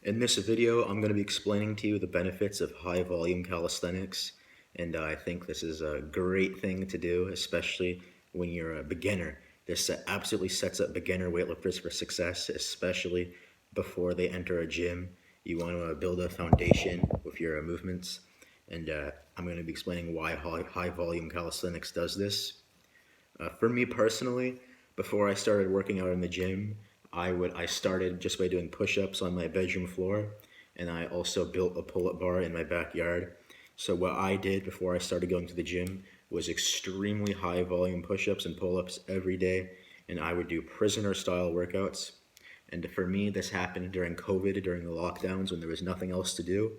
In this video, I'm going to be explaining to you the benefits of high volume calisthenics, and I think this is a great thing to do, especially when you're a beginner. This absolutely sets up beginner weightlifters for success, especially before they enter a gym. You want to build a foundation with your movements, and I'm going to be explaining why high volume calisthenics does this. For me personally, before I started working out in the gym, I started just by doing push-ups on my bedroom floor, and I also built a pull-up bar in my backyard. So what I did before I started going to the gym was extremely high volume push-ups and pull-ups every day, and I would do prisoner style workouts. And for me, this happened during COVID, during the lockdowns when there was nothing else to do.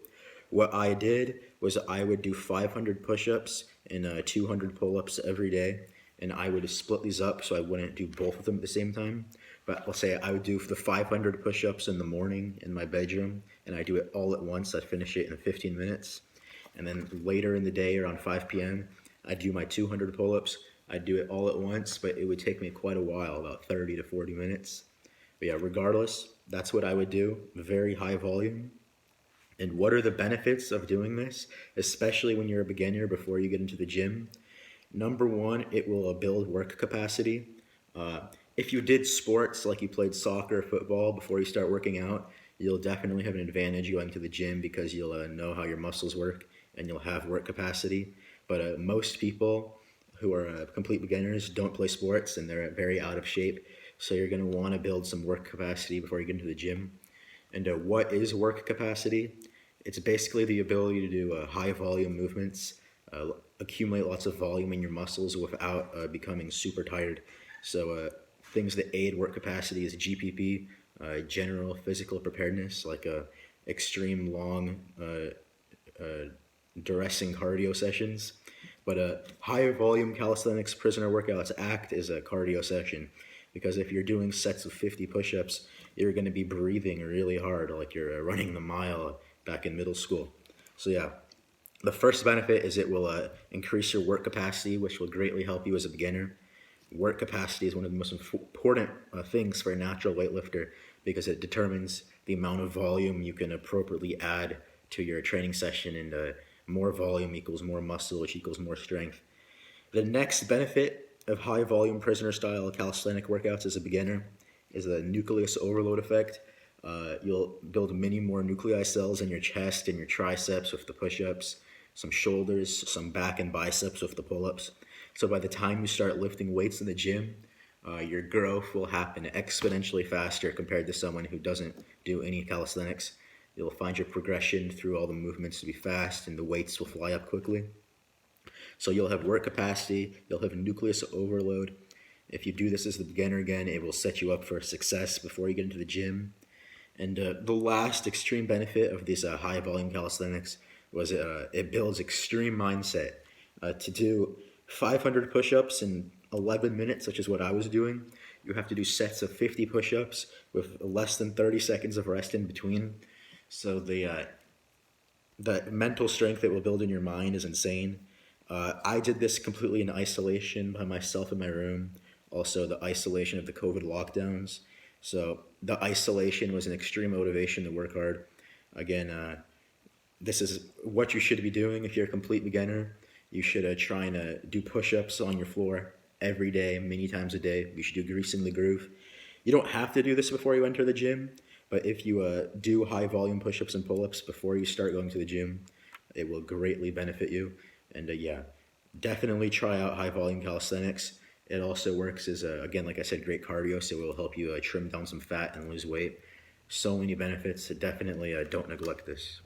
What I did was I would do 500 push-ups and 200 pull-ups every day, and I would split these up so I wouldn't do both of them at the same time. But let's say I would do the 500 push-ups in the morning in my bedroom, and I do it all at once. I'd finish it in 15 minutes. And then later in the day, around 5 p.m., I'd do my 200 pull-ups. I'd do it all at once, but it would take me quite a while, about 30 to 40 minutes. But yeah, regardless, that's what I would do, very high volume. And what are the benefits of doing this, especially when you're a beginner before you get into the gym? Number one, it will build work capacity. If you did sports, like you played soccer, football, before you start working out, you'll definitely have an advantage going to the gym because you'll know how your muscles work and you'll have work capacity. But most people who are complete beginners don't play sports and they're very out of shape. So you're going to want to build some work capacity before you get into the gym. And what is work capacity? It's basically the ability to do high volume movements, accumulate lots of volume in your muscles without becoming super tired. So things that aid work capacity is GPP, general physical preparedness, like extreme long duressing cardio sessions. But higher volume calisthenics prisoner workouts act as a cardio session, because if you're doing sets of 50 push-ups, you're going to be breathing really hard, like you're running the mile back in middle school. So yeah, the first benefit is it will increase your work capacity, which will greatly help you as a beginner. Work capacity is one of the most important things for a natural weightlifter because it determines the amount of volume you can appropriately add to your training session, and more volume equals more muscle, which equals more strength. The next benefit of high volume prisoner style calisthenic workouts as a beginner is the nucleus overload effect. You'll build many more nuclei cells in your chest and your triceps with the push-ups, some shoulders, some back and biceps with the pull-ups. So by the time you start lifting weights in the gym, your growth will happen exponentially faster compared to someone who doesn't do any calisthenics. You'll find your progression through all the movements to be fast, and the weights will fly up quickly. So you'll have work capacity, you'll have nucleus overload. If you do this as the beginner again, it will set you up for success before you get into the gym. And the last extreme benefit of these high volume calisthenics was it builds extreme mindset. To do 500 push-ups in 11 minutes, such as what I was doing, you have to do sets of 50 push-ups with less than 30 seconds of rest in between. So the mental strength it will build in your mind is insane. I did this completely in isolation by myself in my room. Also, the isolation of the COVID lockdowns. So the isolation was an extreme motivation to work hard. Again, this is what you should be doing if you're a complete beginner. You should try and do push-ups on your floor every day, many times a day. You should do greasing the groove. You don't have to do this before you enter the gym, but if you do high volume push-ups and pull-ups before you start going to the gym, it will greatly benefit you. And yeah, definitely try out high volume calisthenics. It also works as, again, like I said, great cardio, so it will help you trim down some fat and lose weight. So many benefits. Definitely don't neglect this.